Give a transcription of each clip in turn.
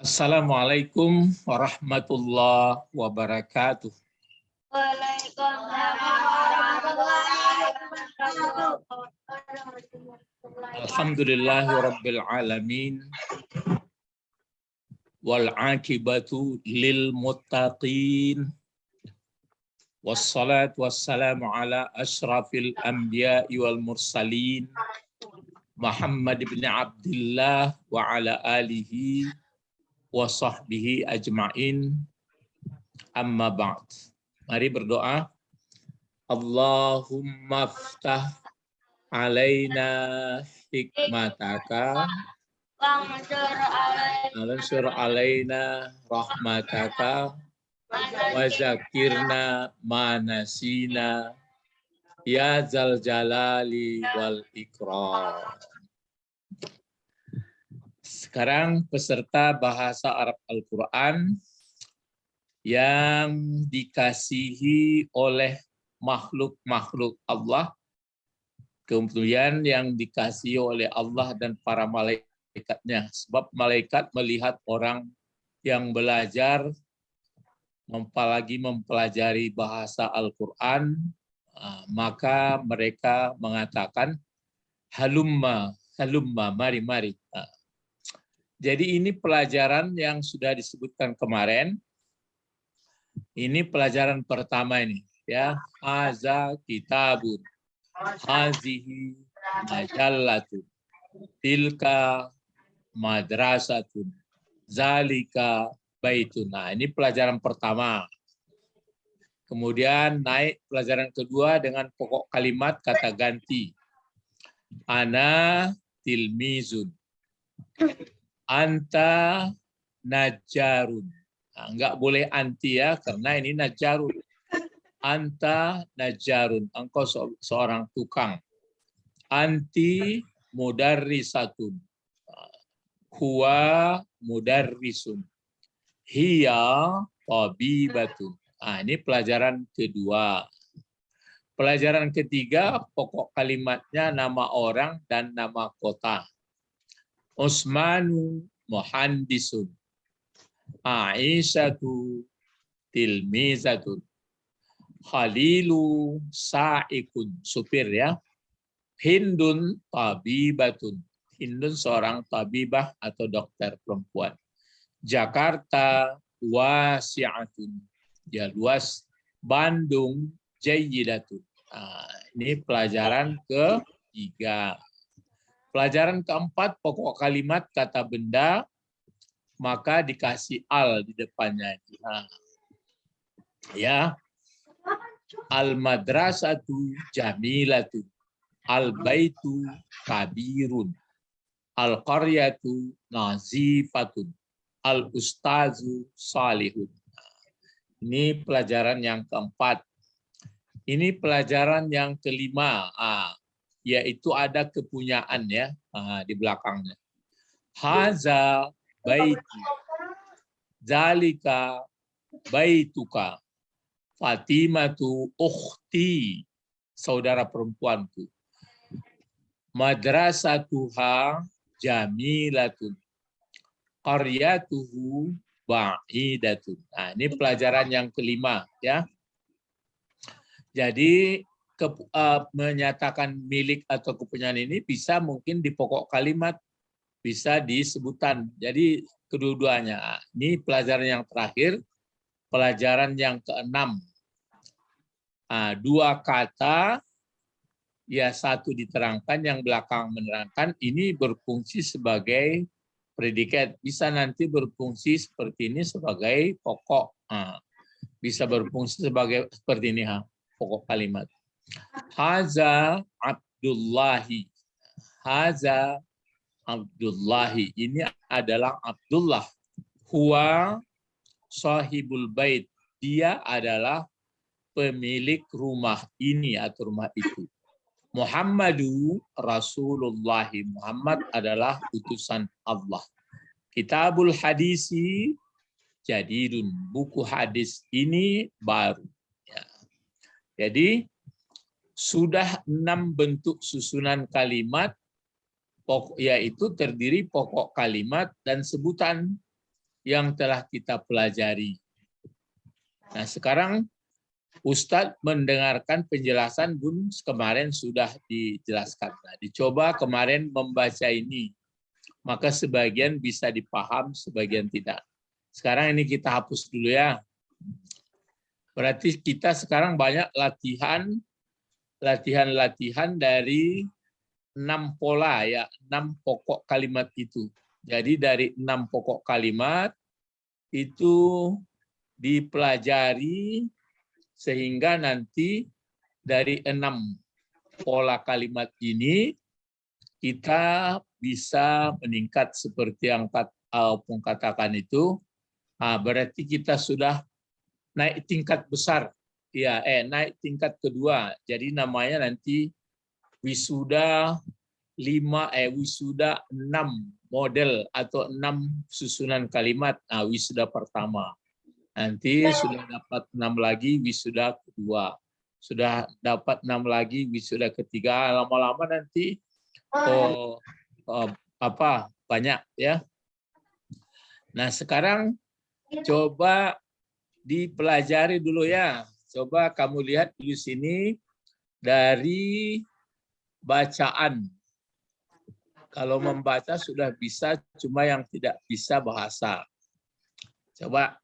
Assalamualaikum warahmatullahi wabarakatuh. Waalaikumsalam warahmatullahi wabarakatuh. Alhamdulillahi rabbil alamin. Wal aqibatu lil muttaqin. Wassalatu wassalamu ala asyrafil anbiya'i wal mursalin. Muhammad bin Abdullah wa ala alihi wa sahbihi ajma'in. Amma ba'd. Mari berdoa. Allahumma ftah alaina hikmataka Ansur alaina rahmataka wa zakirna manasina ya zal jalali wal ikram. Sekarang peserta bahasa Arab Al-Quran yang dikasihi oleh makhluk-makhluk Allah, kemudian yang dikasihi oleh Allah dan para malaikatnya. Sebab malaikat melihat orang yang belajar, apalagi mempelajari bahasa Al-Quran, maka mereka mengatakan, halumma, halumma, mari, mari. Jadi ini pelajaran yang sudah disebutkan kemarin. Ini pelajaran pertama ini, ya. Haza kitabun, hazihi majallatun, tilka madrasatun, zalika baitun. Nah, ini pelajaran pertama. Kemudian naik pelajaran kedua dengan pokok kalimat kata ganti. Ana tilmizun, anta najarun. Nah, enggak boleh anti ya, karena ini najarun. Anta najarun, engkau seorang tukang. Anti mudarrisatun, huwa mudarrisun, hiya tabibatun. Nah, ini pelajaran kedua. Pelajaran ketiga, pokok kalimatnya nama orang dan nama kota. Usmanu muhandisun, Aisyatu tilmizatun, Khalilu sa'ikun, supir ya. Hindun tabibatun, Hindun seorang tabibah atau dokter perempuan. Jakarta wasi'atun, ya luas. Bandung jayyidatun. Nah, ini pelajaran ketiga. Pelajaran keempat, pokok kalimat kata benda, maka dikasih al di depannya. Nah, ya, al-madrasatu jamilatu, al-baitu kabirun, al-qaryatu nazifatun, al-ustazu salihun. Ini pelajaran yang keempat. Ini pelajaran yang kelima, yaitu ada kepunyaan ya di belakangnya. Haza baiti, zalika baituka, Fatimatu ukhti, saudara perempuanku. Madrasatuha jamilatun, qaryatuhu ba'idatun. Nah, ini pelajaran yang kelima ya. Jadi menyatakan milik atau kepunyaan ini bisa mungkin di pokok kalimat, bisa di sebutan. Jadi kedua-duanya. Ini pelajaran yang terakhir, pelajaran yang keenam. Dua kata, ya satu diterangkan, yang belakang menerangkan, ini berfungsi sebagai predikat. Bisa nanti berfungsi seperti ini sebagai pokok. Bisa berfungsi sebagai seperti ini, pokok kalimat. Haza Abdullahi. Haza Abdullahi. Ini adalah Abdullah. Huwa sahibul bait. Dia adalah pemilik rumah ini atau rumah itu. Muhammadu Rasulullah. Muhammad adalah utusan Allah. Kitabul hadisi jadidun. Buku hadis ini baru. Ya. Jadi sudah 6 bentuk susunan kalimat, yaitu terdiri pokok kalimat dan sebutan. yang telah kita pelajari. Nah, sekarang Ustadz mendengarkan penjelasan Bun kemarin sudah dijelaskan. Nah, dicoba kemarin membaca ini. Maka sebagian bisa dipaham, sebagian tidak. Sekarang ini kita hapus dulu ya. Berarti kita sekarang banyak latihan dari 6 pola ya, 6 pokok kalimat itu. Jadi dari 6 pokok kalimat itu dipelajari sehingga nanti dari 6 pola kalimat ini kita bisa meningkat seperti yang Opung katakan itu. Berarti kita sudah naik tingkat besar. Ya, naik tingkat kedua. Jadi namanya nanti wisuda 6 model atau 6 susunan kalimat. Wisuda pertama. Nanti sudah dapat 6 lagi wisuda kedua. Sudah dapat 6 lagi wisuda ketiga. Lama-lama nanti banyak ya. Nah, sekarang coba dipelajari dulu ya. Coba kamu lihat di sini dari bacaan. Kalau membaca sudah bisa, cuma yang tidak bisa bahasa. Coba.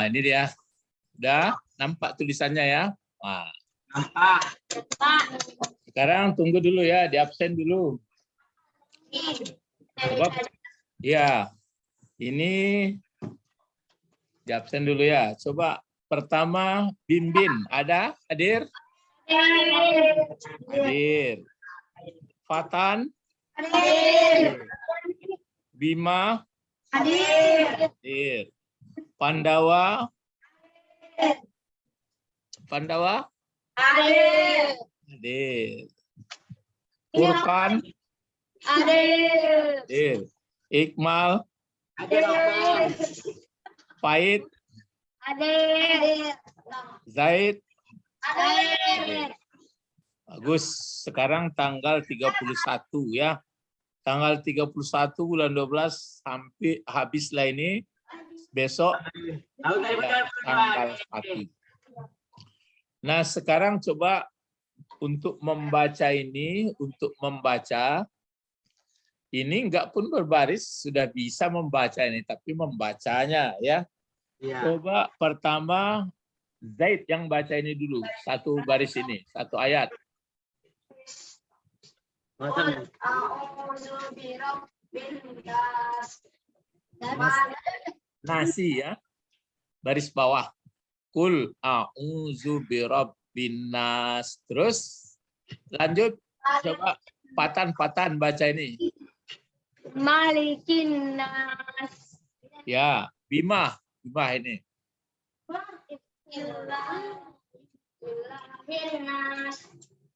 Ini dia. Udah nampak tulisannya ya? Sekarang tunggu dulu ya, di absen dulu. Coba, ya, ini di absen dulu ya. Coba pertama Bimbin, ada? Hadir? Hadir. Fatan? Hadir. Bima? Hadir. Hadir. Pandawa? Pandawa? Hadir. Hadir. Furqan? Hadir. Hadir. Ikmal? Hadir. Faid? Hadir. Zaid? Hadir. Bagus. Sekarang tanggal 31 ya. Tanggal 31 bulan 12 sampai habislah ini. Besok ya, tanggal 1. Nah, sekarang coba untuk membaca ini, ini enggak pun berbaris sudah bisa membaca ini, tapi membacanya ya. Coba pertama Zaid yang baca ini dulu, satu baris ini, satu ayat. Nasi ya, baris bawah. Kul a'udzu birabbin nas. Terus lanjut, coba Patan baca ini. Malikin nas. Ya, Bima ini.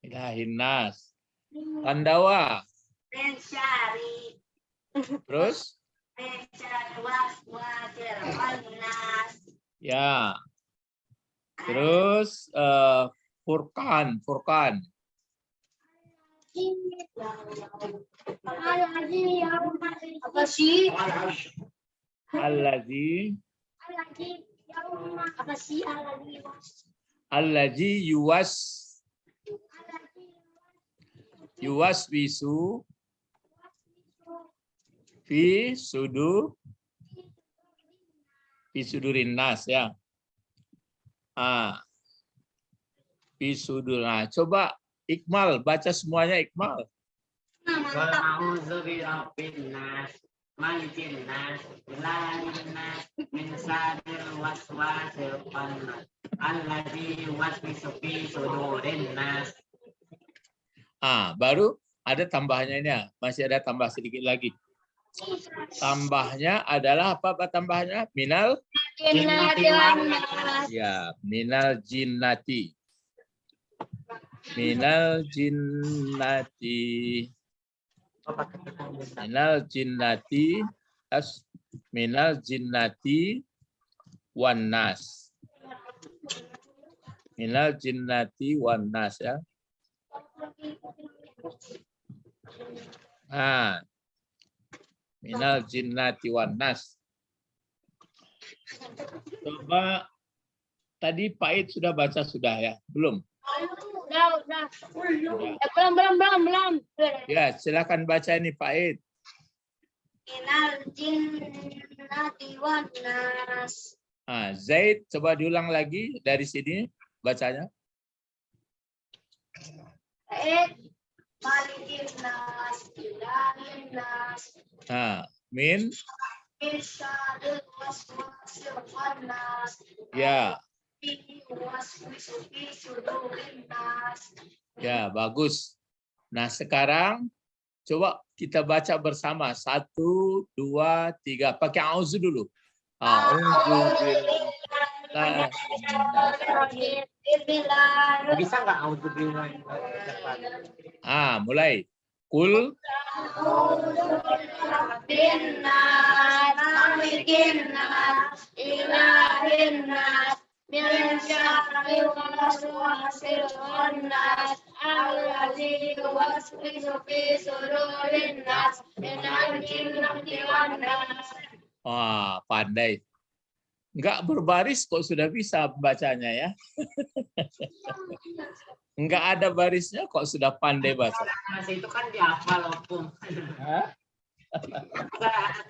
Ilahin nas. Pandawa. Mencari. Terus? Mencari waswasil nas. Ya. Terus Furqan. Apa sih? Allazi Apa sih allazi yuwaswisu fi sudurin nas ya. Fi sudur. Nah, coba Ikmal baca semuanya Ikmal. A'udzu birabbin nas, malikin nas, ilahin nas, min syarril waswasil khannas, alladzi yuwaswisu fi sudurin nas. Baru ada tambahnya ini ya. Masih ada tambah sedikit lagi. Tambahnya adalah apa tambahnya? Minal ya, minal jinnati. Minal jinnati wan nas. Minal jinnati wan nas ya. Minal jinnati wan nas. Coba tadi Pak sudah baca sudah ya? Belum? Udah. Belum. Ya, silakan baca ini Pak Id. Minal jinnati wan nas. Zaid, coba diulang lagi dari sini bacanya. Malikin nas, ilahin nas. Min. Syarril waswasil khannas. Ya. Yuwaswisu fi sudurin nas. Ya, bagus. Nah, sekarang coba kita baca bersama. 1, 2, 3. Pakai auzu dulu. Bisa nggak auzu billahi? Mulai. Kul Bin nas, malikin nas, ilahin nas. Min syarril waswasil khannas, alladzi yuwaswisu fi sudurin nas, minal jinnati wan nas. Pandai. Enggak berbaris kok sudah bisa bacanya ya. Enggak ada barisnya kok sudah pandai baca. Itu kan dihafal opung. Itu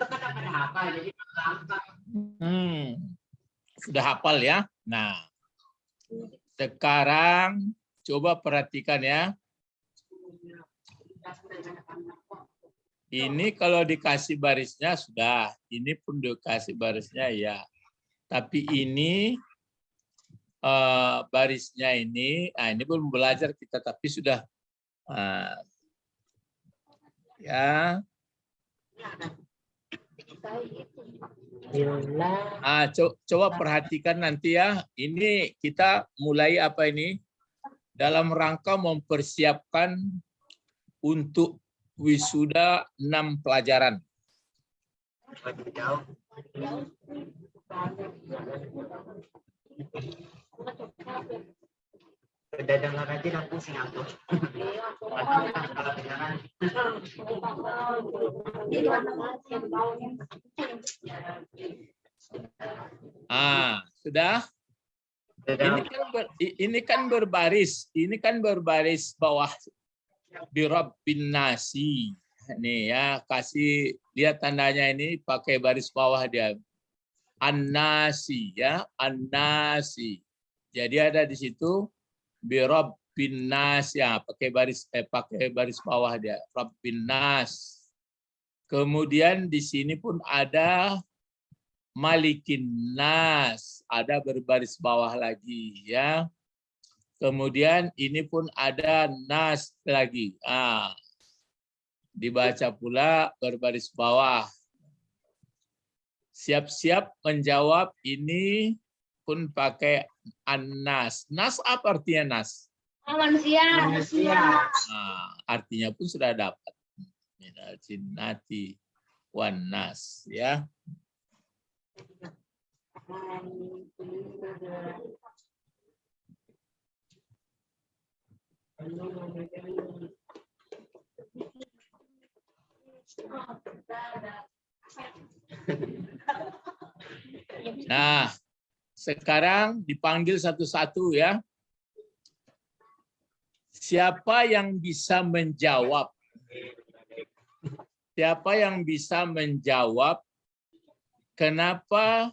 kan apa dihafal jadi gampang. Sudah hafal ya. Nah, sekarang coba perhatikan ya. Ini kalau dikasih barisnya sudah. Ini pun dikasih barisnya ya. Tapi ini barisnya ini belum belajar kita, tapi sudah ya. Bismillah. Coba perhatikan nanti ya. Ini kita mulai apa ini? Dalam rangka mempersiapkan untuk wisuda 6 pelajaran. Udah dengar aja udah pusing aku. Kalau beneran. Sudah? Ini kan berbaris bawah birabbin nasi. Nih ya, kasih lihat tandanya ini pakai baris bawah dia. An-nasi ya, an-nasi. Jadi ada di situ birabbin nas ya, pakai baris bawah dia, rabbin nas. Kemudian di sini pun ada malikin nas, ada berbaris bawah lagi ya. Kemudian ini pun ada nas lagi. Dibaca pula berbaris bawah. Siap-siap menjawab ini pun pakai an-nas. Nas apa artinya nas? Manusia. Artinya pun sudah dapat. Minal jinnati wan nas ya. Nah, sekarang dipanggil satu-satu ya. Siapa yang bisa menjawab? Siapa yang bisa menjawab kenapa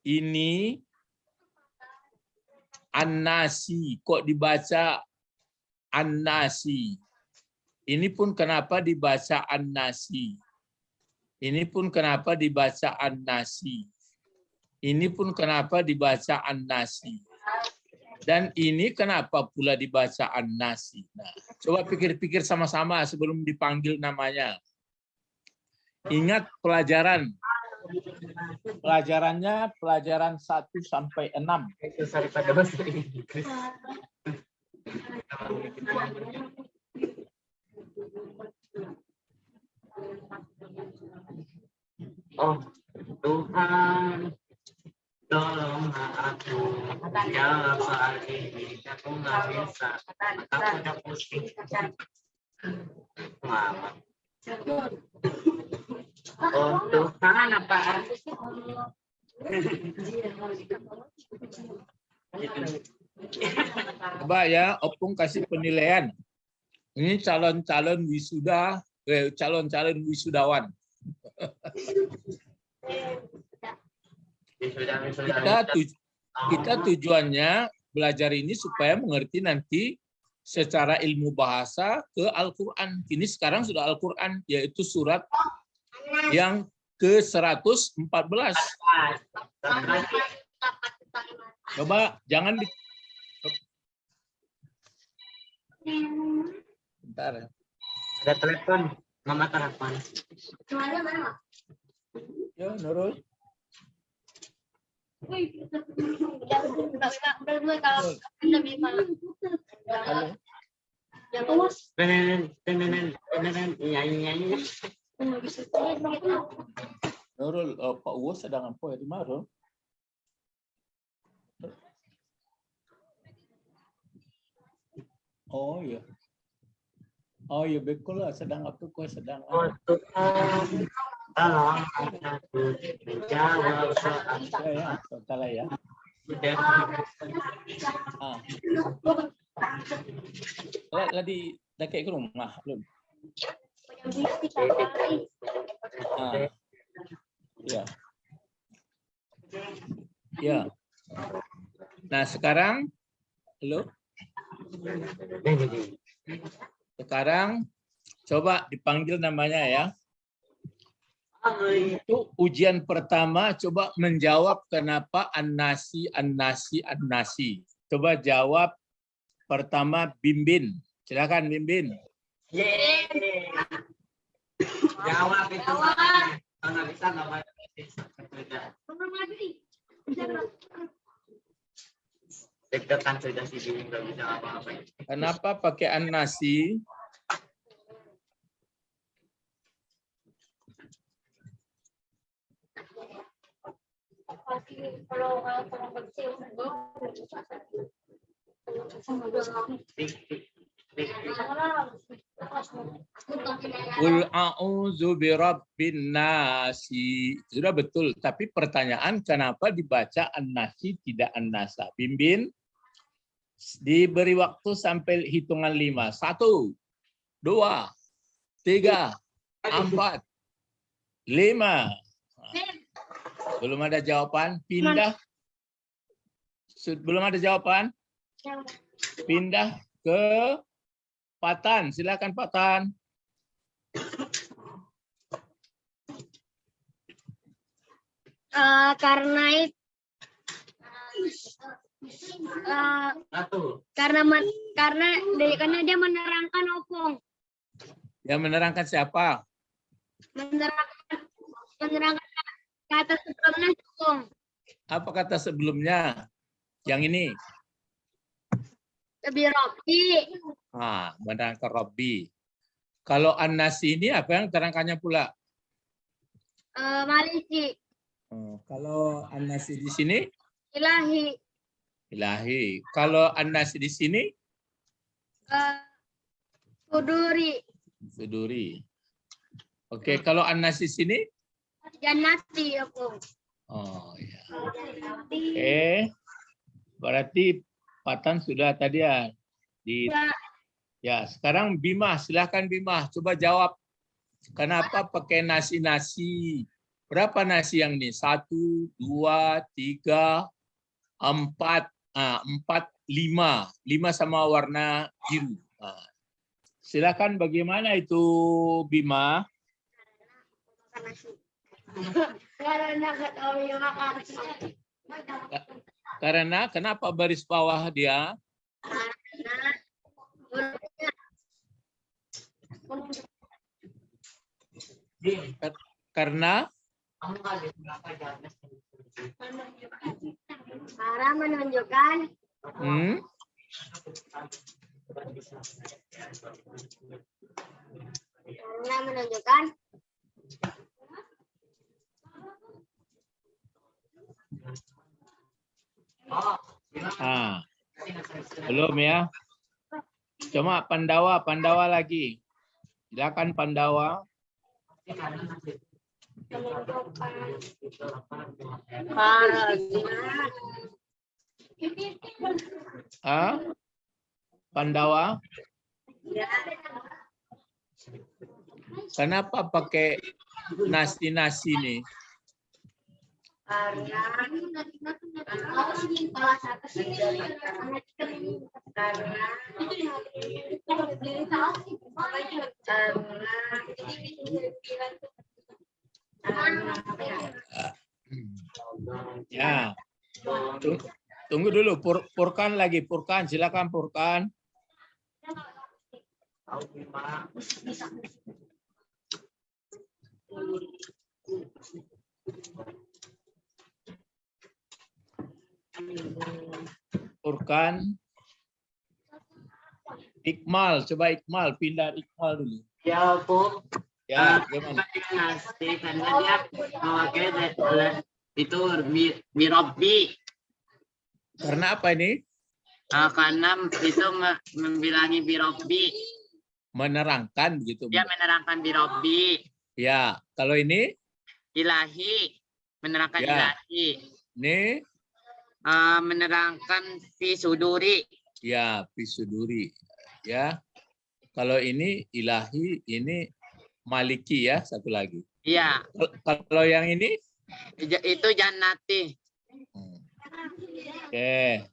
ini an-nasi kok dibaca an-nasi? Ini pun kenapa dibaca an-nasi? Ini pun kenapa dibaca an-nasi? Ini pun kenapa dibaca an-nasi? Dan ini kenapa pula dibaca an-nasi? Nah, coba pikir-pikir sama-sama sebelum dipanggil namanya. Ingat pelajaran. Pelajarannya pelajaran 1 sampai 6. Itu daripada bahasa Inggris. Oh, Tuhan, tolong aku jawab soal ini. Aku nggak bisa. Aku udah pusing. Mama. Oh, Tuhan apaan? Coba ya, Opung kasih penilaian. Ini calon-calon wisuda, calon-calon wisudawan. Kita tujuannya belajar ini supaya mengerti nanti secara ilmu bahasa ke Al-Quran. Ini sekarang sudah Al-Quran, yaitu surat yang ke-114. Coba jangan di... Bentar. Ada telepon, mama telepon. Ya, Nurul. Nurul, Pak Uwo sedang apa ya di mana? Oh iya. Oh iya, betul lah. Sedang apa? Kau sedang apa? Tolong aku menjawab soal Ya, salah ya. Lagi dah kayak ke rumah belum? Ya. Ya. Nah, sekarang halo. Sekarang coba dipanggil namanya ya. Itu ujian pertama, coba menjawab kenapa an-nasi, an-nasi, an-nasi. Coba jawab pertama Bimbin. Silakan Bimbin. Jawab itu. Kalau nggak bisa nggak apa-apa. sudah. Deg-degan sudah sih nggak bisa apa-apa. Kenapa pakai an-nasi? Qul a'udzu birabbin nasi. Sudah betul, tapi pertanyaan kenapa dibaca an-nasi tidak an-nasa? Bimbin diberi waktu sampai hitungan 5. 1, 2, 3, 4, 5. Belum ada jawaban, pindah. Belum ada jawaban, pindah ke Patan. Silakan Patan. Karena karena dia menerangkan opung. Yang menerangkan siapa? Menerangkan kata sebelumnya opung. Apa kata sebelumnya? Yang ini. Lebih Robi. Menerangkan Robbi. Kalau an-nasi ini apa yang terangkannya pula? Maliki. Kalau an-nasi di sini? Ilahi. Ilahi. Kalau an-nasi di sini? Suduri. Suduri. Oke, kalau an-nasi sini? Jannati opung. Oh ya. Oke. Berarti Patan sudah tadi ya. Ya, sekarang Bima, silahkan Bima, coba jawab. Kenapa pakai nasi-nasi? Berapa nasi yang ini? 1, 2, 3, 4, 4, 5. 5 sama warna biru. Silakan bagaimana itu Bima? Karena kenapa baris bawah dia? Karena Para menunjukkan karena menunjukkan belum ya. Cuma Pandawa lagi. Silakan Pandawa. Pandawa. Kenapa pakai nasi-nasi nih? Ya. Tunggu dulu, Purkan lagi. Purkan, silakan Purkan. Purkan. Iqmal, coba Iqmal, pindah Iqmal dulu. Ya, Bu. Ya, gimana? Nasi karena dia memakai itu birobbi. Karena apa ini? Karena itu membilangi birobbi. Menerangkan begitu. Dia menerangkan birobbi. Ya, kalau ini? Ilahi. Menerangkan ya. Ilahi. Ini? Menerangkan fisuduri. Ya, fisuduri. Ya. Kalau ini ilahi, ini maliki ya, satu lagi. Iya. Kalau yang ini? Itu jannati. Oke.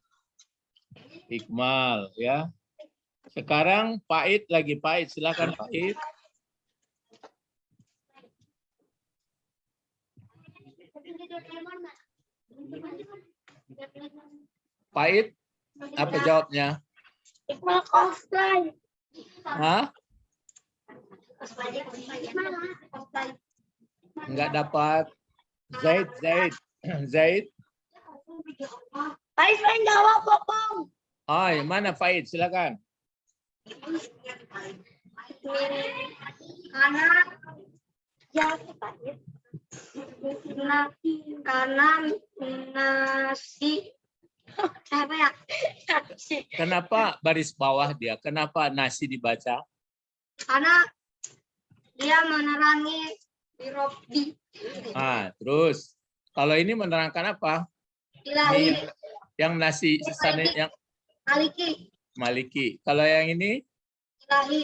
Iqmal ya. Sekarang Pait lagi, Pait. Silakan Pait. Pait, apa jawabnya? Hah? Enggak dapat. Zaid, Zaid, Zaid. Faiz pengen jawab, Opung. Ah, yang mana Faid? Silakan. Karena ya Faiz. Karena nasi apa ya? Nasi. Kenapa baris bawah dia? Kenapa nasi dibaca? Karena dia menerangi di Robbi. Ah, terus kalau ini menerangkan apa? Ilahi. Ini yang nasi sesane yang Maliki. Maliki. Kalau yang ini Ilahi.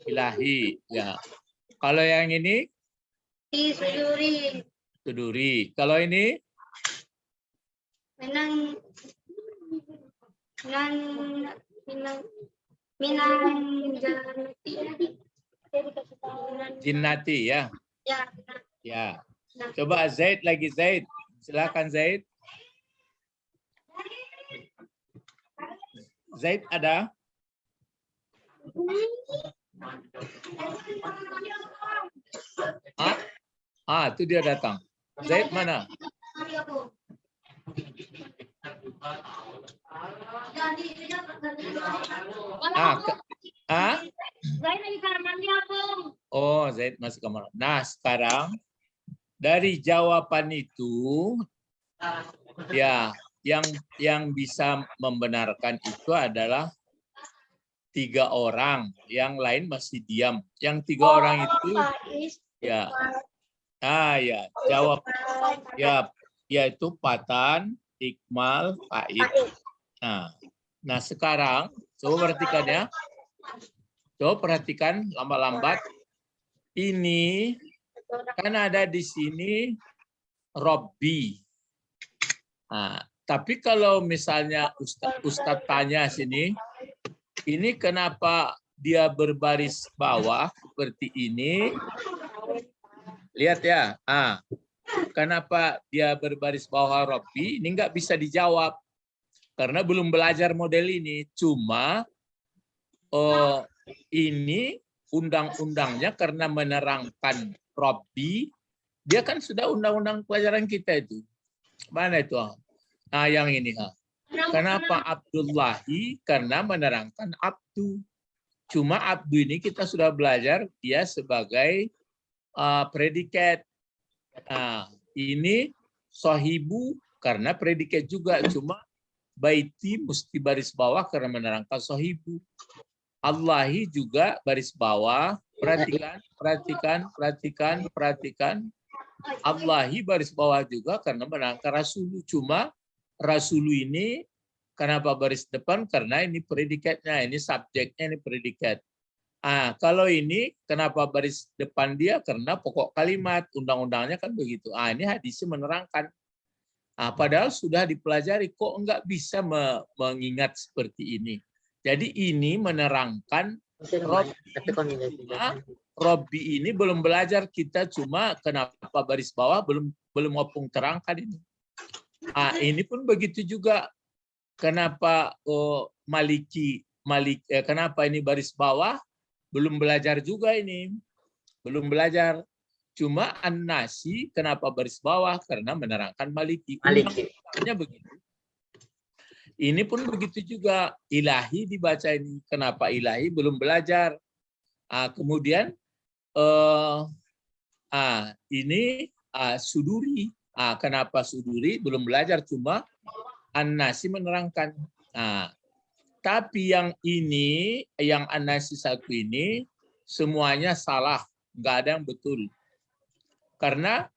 Ilahi. Ya. Kalau yang ini Disuduri. Suduri. Kalau ini Minang. Minang. Minang. Minang. Jinnati ya. Ya. Ya. Coba Zaid lagi Zaid. Silakan Zaid. Zaid ada? Ah, itu dia datang. Zaid mana? Zaid lagi kamar mandi, Abang. Oh, Zaid masih kamar. Nah, sekarang dari jawaban itu ya yang bisa membenarkan itu adalah 3 orang, yang lain masih diam. Yang 3 orang itu ya. Ya, jawab ya, yaitu Patan, Ikmal, Faid. Nah, sekarang coba perhatikan ya. Coba perhatikan lambat-lambat. Ini kan ada di sini Robbi. Nah, tapi kalau misalnya Ustadz tanya sini, ini kenapa dia berbaris bawah seperti ini? Lihat ya. Kenapa dia berbaris bawah Robbi? Ini nggak bisa dijawab karena belum belajar model ini. Cuma ini undang-undangnya karena menerangkan Robbi, dia kan sudah undang-undang pelajaran kita itu. Mana itu? Yang ini. Kenapa Abdullahi? Karena menerangkan Abdu. Cuma Abdu ini kita sudah belajar dia sebagai predikat. Ini Sohibu karena predikat juga. Cuma Baiti mesti baris bawah karena menerangkan Sohibu. Allahi juga baris bawah. Perhatikan. Allahi baris bawah juga karena menerangkan Rasulu. Cuma Rasulu ini kenapa baris depan? Karena ini predikatnya, ini subjeknya, ini predikat. Kalau ini kenapa baris depan dia? Karena pokok kalimat, undang-undangnya kan begitu. Ini hadisnya menerangkan. Padahal sudah dipelajari, kok enggak bisa mengingat seperti ini. Jadi ini menerangkan Robbi ini belum belajar kita, cuma kenapa baris bawah belum opung terangkan ini. Ini pun begitu juga. Kenapa kenapa ini baris bawah? Belum belajar juga ini. Belum belajar. Cuma An-Nasi kenapa baris bawah? Karena menerangkan Maliki. Undang-undangnya begitu. Ini pun begitu juga. Ilahi dibaca ini. Kenapa Ilahi? Belum belajar. Kemudian ini Suduri. Kenapa Suduri? Belum belajar. Cuma An-Nasi menerangkan. Tapi yang ini, yang An-Nasi 1 ini, semuanya salah. Nggak ada yang betul. Karena,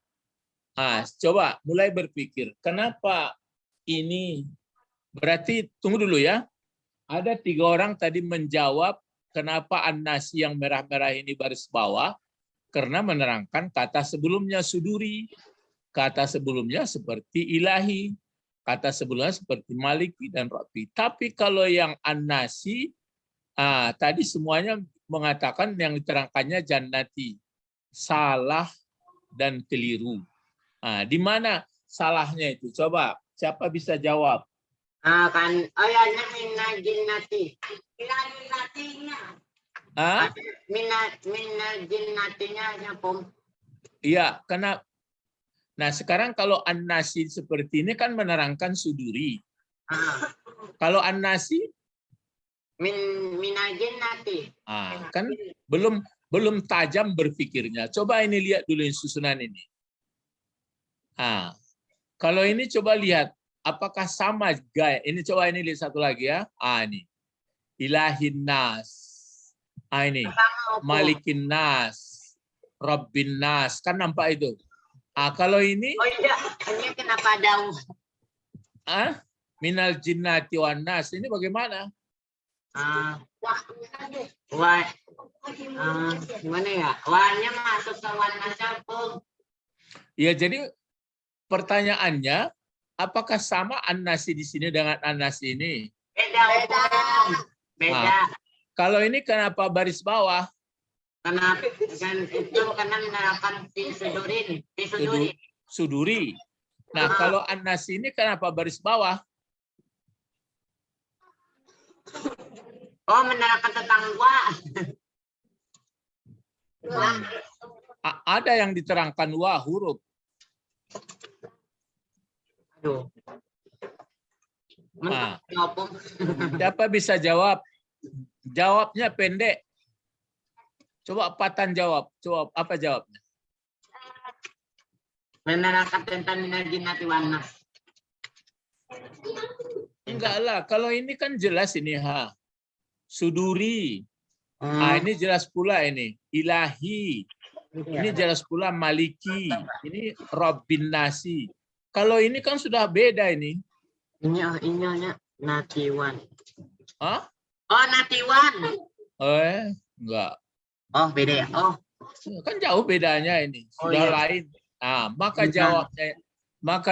coba mulai berpikir, kenapa ini, berarti tunggu dulu ya. Ada 3 orang tadi menjawab, kenapa An-Nasi yang merah-merah ini baris bawah, karena menerangkan kata sebelumnya Suduri, kata sebelumnya seperti Ilahi, kata sebelumnya seperti Maliki dan Robbi. Tapi kalau yang An-Nasi, tadi semuanya mengatakan yang diterangkannya Jannati. Salah dan keliru. Di mana salahnya itu? Coba, siapa bisa jawab? Ayahnya minna jinnati. Minna jinnatinya, ya, Pom. Iya, Nah, sekarang kalau an-nasi seperti ini kan menerangkan suduri. Ah, Kalau an-nasi, minal jinnati. kan belum tajam berpikirnya. Coba ini lihat dulu yang susunan ini. Kalau ini coba lihat, apakah sama gaya? Ini coba ini lihat satu lagi ya. Ini ilahin nas. Ini malikin nas, rabbin nas. Kan nampak itu. Kalau ini, Oh iya, ini kenapa ada minal jinnati wan nas. Ini bagaimana? Gimana ya? Warnya masuk ke warna campur. Ya, jadi pertanyaannya, apakah sama an-nasi di sini dengan an-nasi ini? Beda. Kalau ini kenapa baris bawah? Karena menerapkan Suduri. Nah, kalau an-nasi ini kenapa baris bawah? Oh, menerapkan tentang wa. Ada yang diterangkan wa huruf. Aduh. Siapa bisa jawab? Jawabnya pendek. Coba Patan jawab. Coba apa jawabnya? Menerangkan tentang minal jinnati wan nas. Enggak lah. Kalau ini kan jelas ini Suduri. Ini jelas pula ini. Ilahi. Ini jelas pula maliki. Ini Rabbin nasi. Kalau ini kan sudah beda ini. Ini natiwan. Oh, natiwan. Enggak. Oh, beda ya. Oh. Kan jauh bedanya ini. Sudah lain. Maka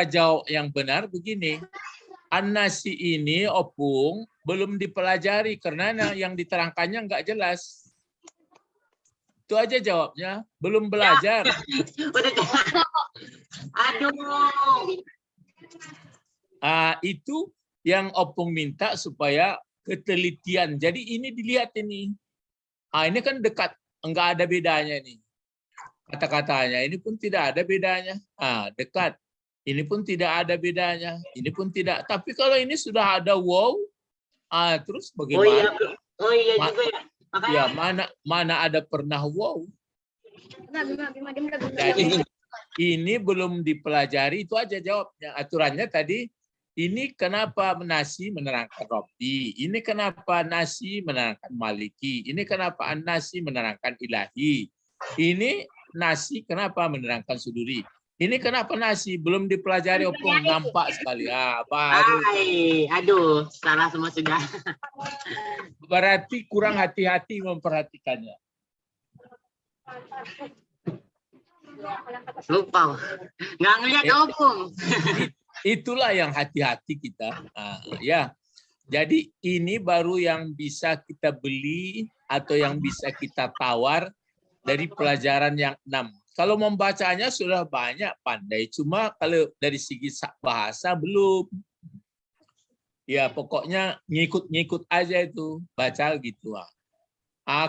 jawab yang benar begini. An-nasi ini opung belum dipelajari karena yang diterangkannya enggak jelas. Itu aja jawabnya. Belum belajar. Aduh. Itu yang opung minta supaya ketelitian. Jadi ini dilihat ini. Ini kan dekat. Enggak ada bedanya ini. Kata-katanya ini pun tidak ada bedanya. Dekat. Ini pun tidak ada bedanya. Ini pun tidak. Tapi kalau ini sudah ada wow, terus bagaimana? Oh iya juga ya. Ya, mana ada pernah wow. Jadi ini belum dipelajari, itu aja jawabnya. Aturannya tadi, ini kenapa nasi menerangkan Rabbi, ini kenapa nasi menerangkan Maliki, ini kenapa nasi menerangkan Ilahi, ini nasi kenapa menerangkan Suduri. Ini kenapa nasi belum dipelajari opung, nampak sekali. Baru. Aduh, salah semua sudah. Berarti kurang hati-hati memperhatikannya. Lupa. Nggak ngeliat opung. Itulah yang hati-hati kita. Ya. Jadi ini baru yang bisa kita beli atau yang bisa kita tawar dari pelajaran yang 6. Kalau membacanya sudah banyak pandai, cuma kalau dari segi bahasa belum. Ya pokoknya ngikut-ngikut aja itu, baca gitu.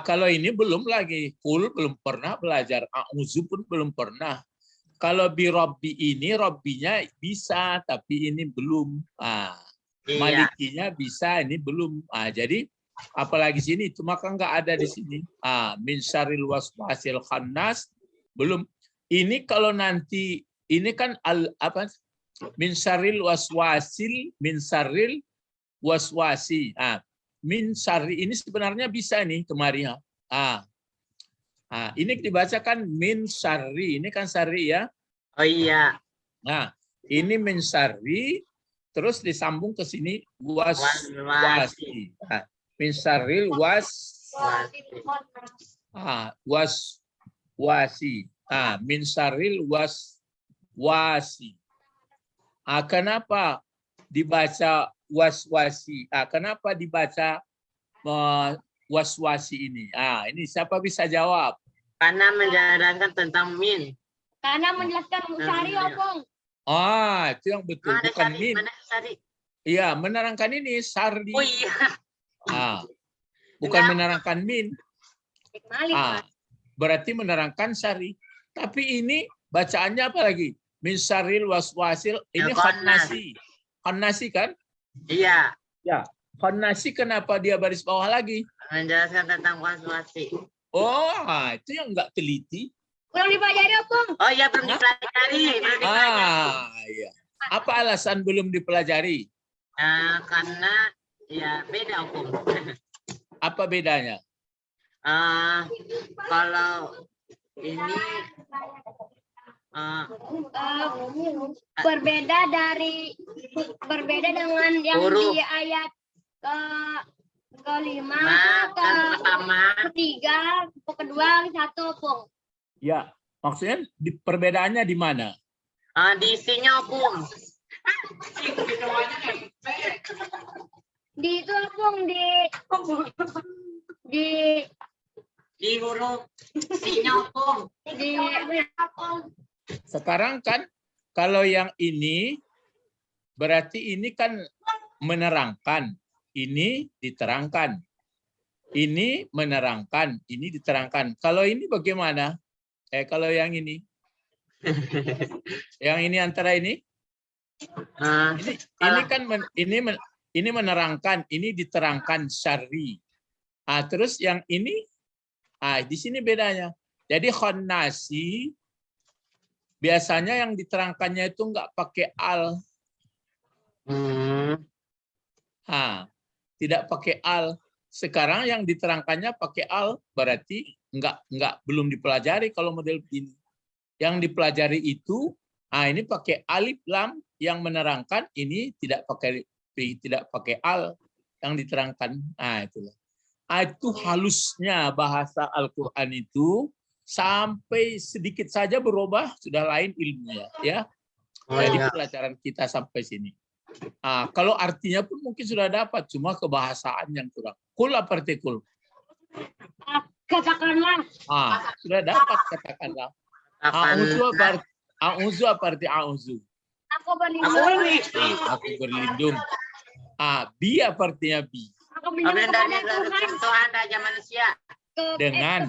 Kalau ini belum lagi, full belum pernah belajar, a'udzu pun belum pernah. Kalau bi Rabbi ini, Rabbinya bisa, tapi ini belum. Malikinya bisa, ini belum. Jadi apalagi sini, cuma kan nggak ada di sini. Min syarril waswasil khannas. Belum. Ini kalau nanti ini kan min syarril waswasil min syarril waswasi. Min syarri ini sebenarnya bisa nih kemari. Ini dibacakan min syarri. Ini kan syarri ya. Oh iya. Nah, ini min syarri terus disambung ke sini waswasi. Min syarril waswasi. Min syarril waswasi. Kenapa dibaca waswasi? Kenapa dibaca waswasi ini? Ini siapa bisa jawab? Karena menjelaskan tentang min. Karena menjelaskan syari opung. Itu yang betul, bukan min. Iya, menerangkan ini syari. Oh iya. Bukan menerangkan min. Berarti menerangkan syari. Tapi ini bacaannya apa lagi? min syarril waswasil, ini Khannas. khannasi. Khannasi kan? Iya, Ya. Khannasi kenapa dia baris bawah lagi? menjelaskan tentang waswasi. Oh, itu yang nggak teliti. Kurang dipelajari, Opung. Oh iya, belum dipelajari. Belum dipelajari. Iya. Apa alasan belum dipelajari? Karena ya beda hukum. Apa bedanya? Kalau ini Berbeda dengan yang Huruf. di ayat kelima, pertama ketiga, kedua, satu, Opung. Ya, maksudnya perbedaannya di mana? di isinya hukum. Di itu, Opung, Di huruf isinya hukum. Sekarang kan kalau yang ini berarti ini kan menerangkan, ini diterangkan. Ini menerangkan, ini diterangkan. Kalau ini bagaimana? Kalau yang ini? Yang ini antara ini? Ini kan ini menerangkan, ini diterangkan syar'i. Terus yang ini di sini bedanya. Jadi khannasi biasanya yang diterangkannya itu enggak pakai al. Tidak pakai al. Sekarang yang diterangkannya pakai al, berarti belum dipelajari kalau model begini. Yang dipelajari itu ini pakai alif lam yang menerangkan, ini tidak pakai al yang diterangkan. Itulah. Itu halusnya bahasa Al-Qur'an itu sampai sedikit saja berubah sudah lain ilmunya, ya. Jadi pelajaran kita sampai sini. Kalau artinya pun mungkin sudah dapat, cuma kebahasaan yang kurang. Kul apa arti kul? Katakanlah. Sudah dapat katakanlah. A'udzu apa arti a'udzu? Aku berlindung. Aku berlindung. Bi apa artinya bi? Aku berlindung kepada Tuhan Raja manusia. Dengan.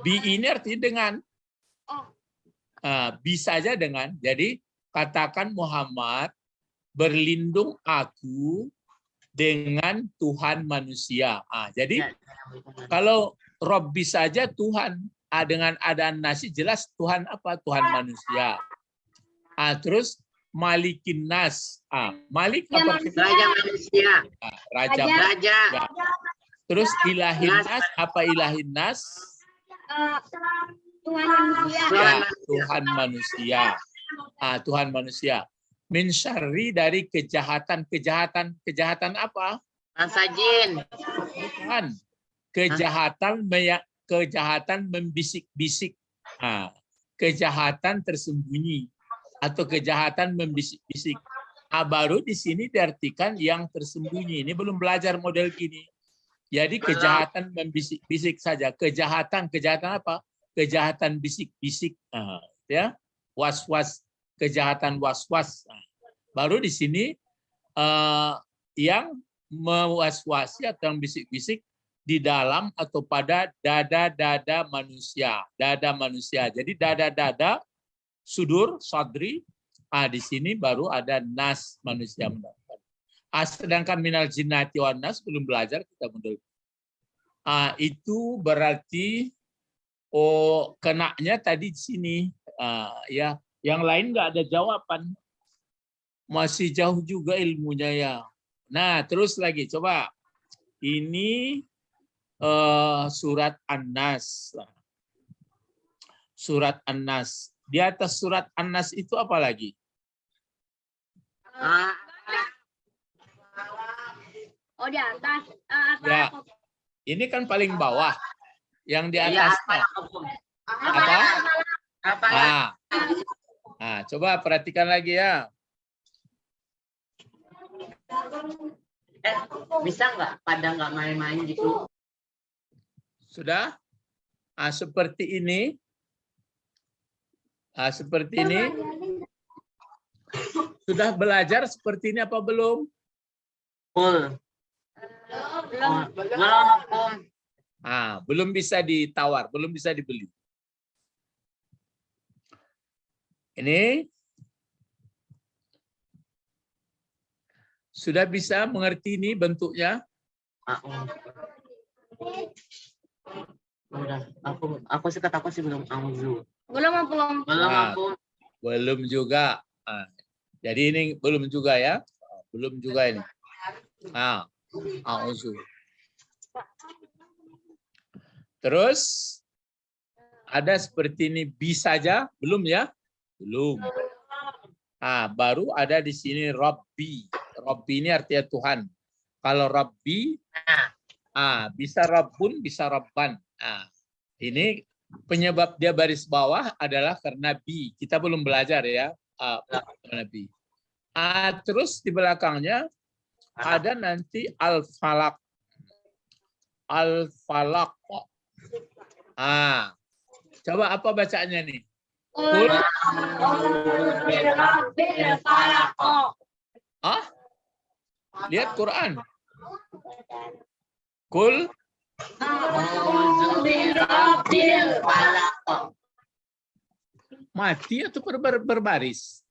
Bi ini artinya dengan. Bi saja dengan. Jadi katakan Muhammad, berlindung aku dengan Tuhan manusia. Jadi kalau Robbi saja Tuhan, dengan ada nasi jelas Tuhan apa? Tuhan manusia. Terus Malikin Nas. Malik apa? Raja manusia. Raja. Ya. Terus Ilahin Nas apa Ilahin Nas? Tuhan manusia. Ya, Tuhan manusia. Tuhan manusia. Min syarri dari kejahatan. Kejahatan apa? Bangsa jin. Bukan. Kejahatan membisik-bisik. Kejahatan tersembunyi atau kejahatan membisik-bisik. Baru di sini diartikan yang tersembunyi. Ini belum belajar model gini. Jadi kejahatan membisik-bisik saja. Kejahatan apa? Kejahatan bisik-bisik. Ya. Was-was. Kejahatan was-was. Baru di sini yang mewaswasi atau yang bisik-bisik di dalam atau pada dada-dada manusia. Dada manusia. Jadi dada-dada, sudur, sadri. Di sini baru ada nas manusia mendapatkan. Sedangkan minal jinnati wan nas belum belajar kita model. Itu berarti kenanya tadi di sini. Ya. Yang lain nggak ada jawaban. Masih jauh juga ilmunya ya. Nah, terus lagi coba. Ini surat An-Nas. Surat An-Nas. Di atas surat An-Nas itu apa lagi? Di atas. Ya. Ini kan paling bawah. Yang di atasnya. Apa? Coba perhatikan lagi ya. Bisa nggak pada nggak main-main gitu? Sudah? Seperti ini. Seperti ini. Sudah belajar seperti ini apa belum? Belum. Belum bisa ditawar, belum bisa dibeli. Ini sudah bisa mengerti ini bentuknya? Udah, aku sekat aku sih belum auzu. Belum apa? Belum Nah. aku. Belum juga. Nah, jadi ini belum juga ya. Belum juga ini. Nah, auzu. Terus ada seperti ini bi saja, belum ya? Belum. Ah, baru ada di sini Rabbi. Rabbi ini artinya Tuhan. Kalau Rabbi, bisa Rabbun, bisa Rabban. Ini penyebab dia baris bawah adalah karena bi. Kita belum belajar ya. Karena bi. Terus di belakangnya ada nanti al-falak. Al-falak. Coba apa bacaannya nih? Kul. Lihat Quran. Kul. Mati atau berbaris?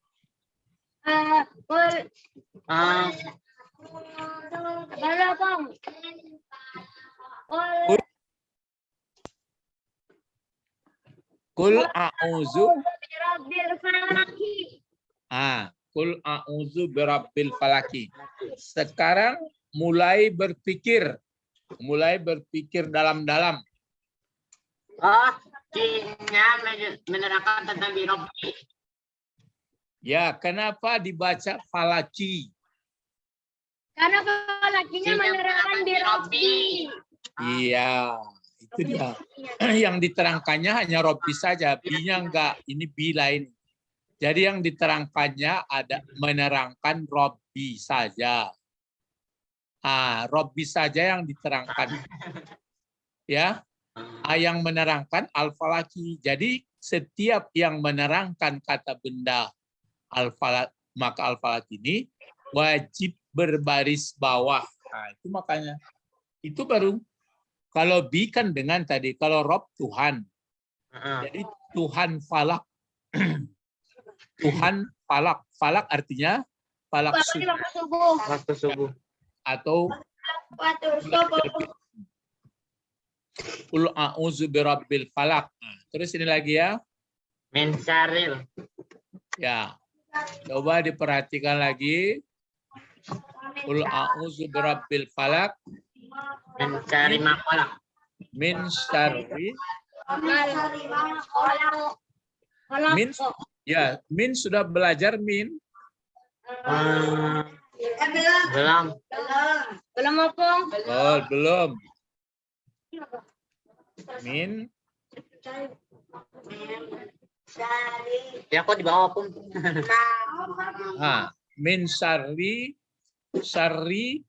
Kul a'udzu. Kul a'udzu birabbil falaki. Sekarang mulai berpikir dalam-dalam. Jinnya menerangkan tentang birabbi. Ya, kenapa dibaca falaki? Karena falakinya menerangkan birabbi. Iya, itu dia. Yang diterangkannya hanya Robbi saja, bi-nya enggak. Ini bi lain. Jadi yang diterangkannya ada menerangkan Robbi saja. Robbi saja yang diterangkan. Ya, yang menerangkan al-falaki. Jadi setiap yang menerangkan kata benda al-falak, maka al-falak ini wajib berbaris bawah. Itu makanya. Itu baru. Kalau bi kan dengan tadi, kalau Rob Tuhan. Jadi Tuhan falak. Tuhan falak. Falak artinya falak subuh. Waktu subuh. Atau Qul a'udzu birabbil falak. Terus ini lagi ya. Min syarril. Ya. Coba diperhatikan lagi. Qul a'udzu birabbil falak. Mencari makolak. Min syarri. Min, ya, min sudah belajar min. Belum. Belum apa? Oh, belum. Min. Ya aku di bawah pun. Min syarri. Syarri.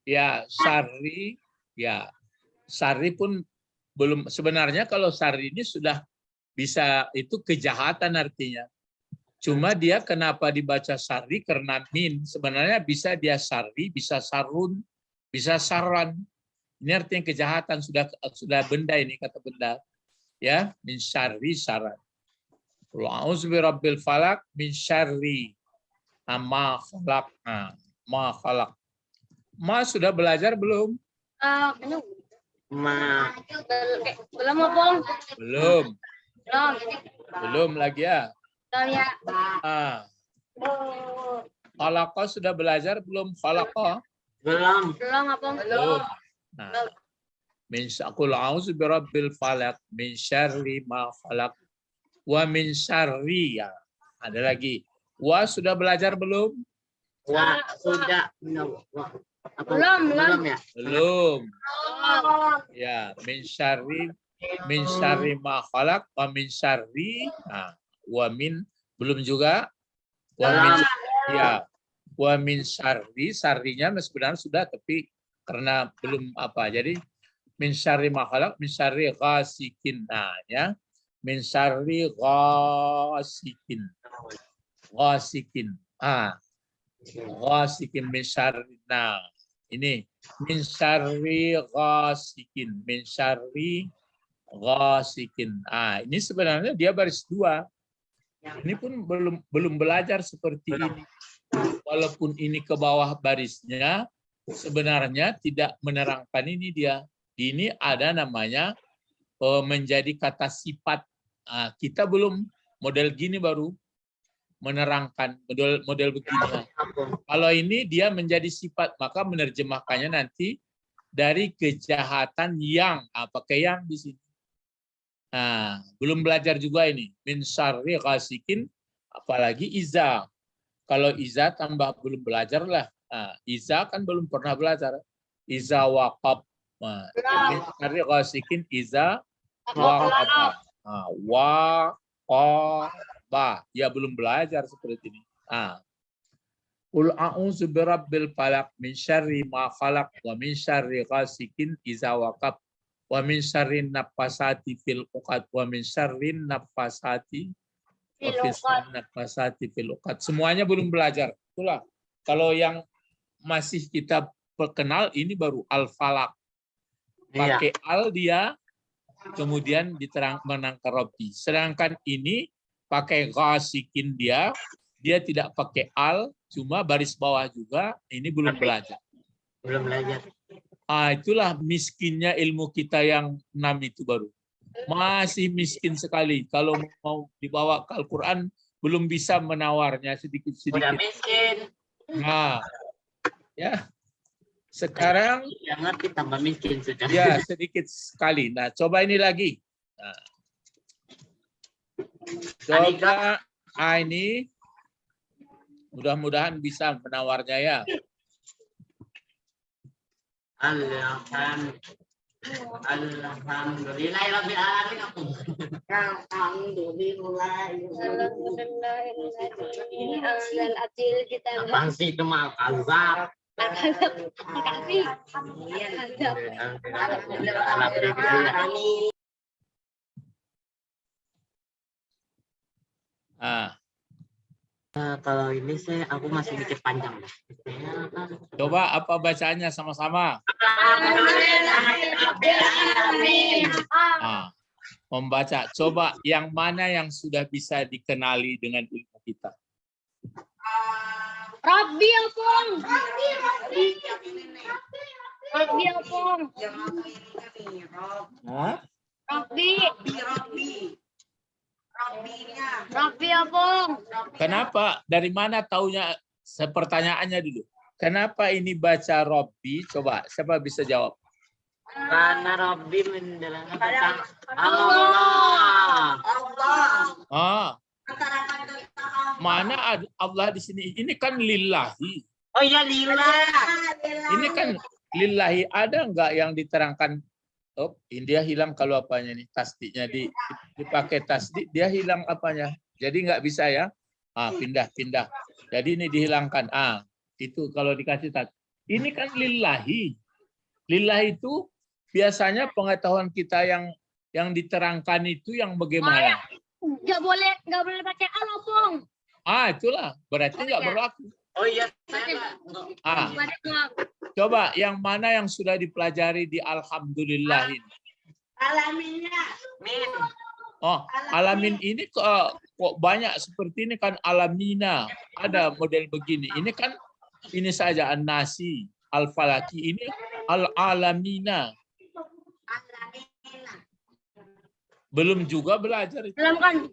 Ya, syarri. Ya, syarri pun belum. Sebenarnya kalau syarri ini sudah bisa, itu kejahatan artinya. Cuma dia kenapa dibaca syarri karena min. Sebenarnya bisa dia syarri, bisa sarun, bisa saran. Ini artinya kejahatan, sudah benda ini, kata benda. Ya, min syarri saran. A'udzu birabbil falak min syarri ma khalaq. Ma khalaq. Ma sudah belajar belum? Belum apa? Belum. Belum lagi ya. Khalaqa sudah belajar belum? Khalaqa? Belum. Belum apa? Belum. Min syaqul a'udzu birabbil falaq min syarri ma khalaq wa min syarri. Ya. Ada lagi. Wa sudah belajar belum? Wah, sudah. Belum ya? Belum. Ya, min syarri ma khalaq wa min syarri. Wa min belum juga. Wa min, ya. Wa min syarri, syarrinya sebenarnya sudah, tapi karena belum apa. Jadi min syarri ma khalaq min syarri ghasikin. Ya. Min syarri ghasikin. Ghasikin. Ghasikin min syarri. Ini min syarri ghasikin, min syarri ghasikin. Ini sebenarnya dia baris 2. Ini pun belum belajar seperti ini. Walaupun ini ke bawah barisnya, sebenarnya tidak menerangkan ini dia. Ini ada namanya menjadi kata sifat. Kita belum model gini baru menerangkan model begini. Kalau ini dia menjadi sifat, maka menerjemahkannya nanti dari kejahatan yang, pakai yang di sini. Belum belajar juga ini. Min syarri ghasikin, apalagi iza. Kalau iza tambah belum belajar lah. Iza kan belum pernah belajar. Iza waqab. Min syarri ghasikin iza waqab. Waqaba. Ya belum belajar seperti ini. Qul a'udzu birabbil falaq min syarri ma khalaq wa min syarri ghasikin iza waqab. Wa min syarrin nafasati fil uqad wa min syarrin nafasati fil uqad. Semuanya belum belajar. Itulah. Kalau yang masih kita perkenal ini baru al-falaq. Pakai al dia kemudian diterang menangkan Rabbi. Sedangkan ini pakai ghasikin dia tidak pakai al, cuma baris bawah juga. Ini belum belajar. Belum belajar. Itulah miskinnya ilmu kita yang 6 itu baru. Masih miskin sekali. Kalau mau dibawa ke Al-Quran, belum bisa menawarnya sedikit-sedikit. Udah miskin. Ya. Sekarang yang ngerti tambah miskin sudah. Ya, sedikit sekali. Nah, coba ini lagi. Coba ini mudah-mudahan bisa menawarnya ya. Alhamdulillahirabbil alamin. Apaan sih itu mah azab. Kalau ini sih aku masih mikir panjang. Coba apa bacaannya sama-sama? Membaca. Coba yang mana yang sudah bisa dikenali dengan ilmu kita? Rabbi Opong. Rabbi Opong. Rabbi Opong. Kenapa? Dari mana taunya? Pertanyaannya dulu. Kenapa ini baca Rabbi? Coba, siapa bisa jawab? Karena Rabbi menjelaskan tentang Allah. Mana ada Allah di sini? Ini kan lillahi. Oh iya lillah. Ini kan lillahi. Ada enggak yang diterangkan? Oh, India hilang kalau apanya nih? Tasdiknya dipakai tasdik, dia hilang apanya? Jadi enggak bisa ya? Pindah. Jadi ini dihilangkan. Itu kalau dikasih tasdik. Ini kan lillahi. Lillahi itu biasanya pengetahuan kita yang diterangkan itu yang bagaimana? Nggak boleh pakai al, Opong. Itulah. Berarti nggak berlaku. Oh iya. Coba yang mana yang sudah dipelajari di Alhamdulillah ini? Alaminnya. Alamin ini kok banyak seperti ini kan alamina. Ada model begini. Ini kan ini saja an-nasi, al-falaki ini al-alamina. Belum juga belajar itu. Belum kan?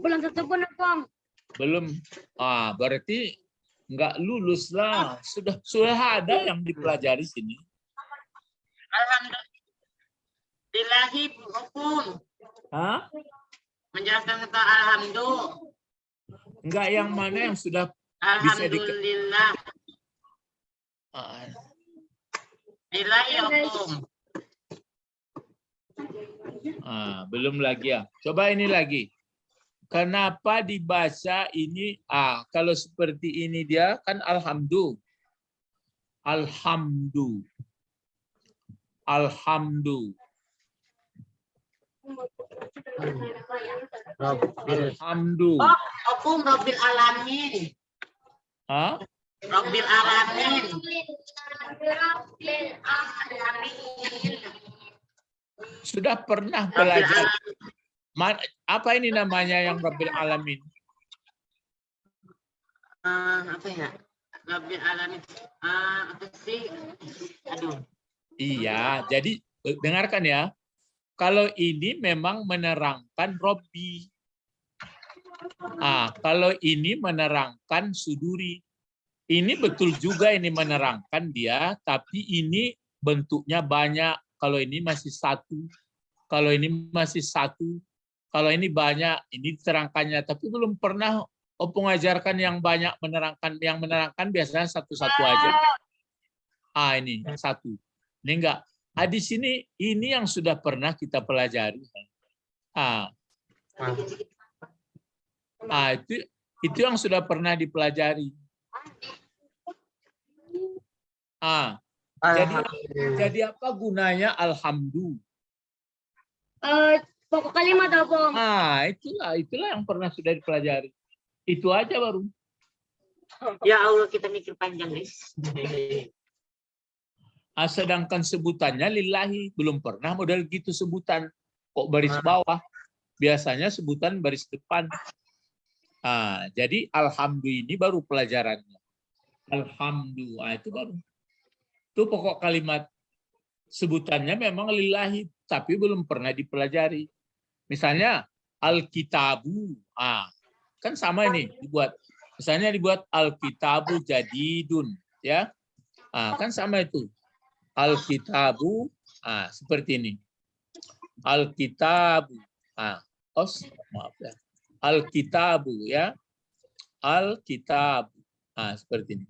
Belum satu pun, Opong. Belum. Berarti nggak lulus lah. Sudah ada yang dipelajari sini. Alhamdulillahi hukum. Menjelaskan tentang alhamdulillah. Enggak, yang mana yang sudah alhamdulillah. Lillahi hukum. Belum lagi ya. Coba ini lagi. Kenapa dibaca ini? Kalau seperti ini dia kan alhamdulillah. Alhamdulillah. Alhamdulillah. Hukum Rabbil alamin. Rabbil alamin. Rabbil alamin. Sudah pernah Rabbil belajar. Alamin. Apa ini namanya yang Rabbil Alamin? Apa ya? Rabbil Alamin. Apa sih? Aduh. Iya, jadi dengarkan ya. Kalau ini memang menerangkan Robbi. Kalau ini menerangkan Suduri. Ini betul juga ini menerangkan dia, tapi ini bentuknya banyak. Kalau ini masih satu. Kalau ini masih satu. Kalau ini banyak, ini diterangkannya. Tapi belum pernah Opung ajarkan yang banyak menerangkan. Yang menerangkan biasanya satu-satu aja. Ini satu. Ini enggak. Di sini ini yang sudah pernah kita pelajari. Itu yang sudah pernah dipelajari. Jadi apa gunanya alhamdulillah? Pokok kalimat Opong. Itulah yang pernah sudah dipelajari. Itu aja baru. Ya Allah, kita mikir panjang, guys. Sedangkan sebutannya lillahi, belum pernah model gitu sebutan. Kok baris bawah? Biasanya sebutan baris depan. Jadi alhamdulillah ini baru pelajarannya. Alhamdulillah itu baru. Itu pokok kalimat. Sebutannya memang lillahi, tapi belum pernah dipelajari. Misalnya alkitabu, kan sama ini dibuat. Misalnya dibuat alkitabu jadidun, ya, kan sama itu. Alkitabu, seperti ini. Alkitabu, maaf ya. Alkitabu, ya. Alkitabu, seperti ini.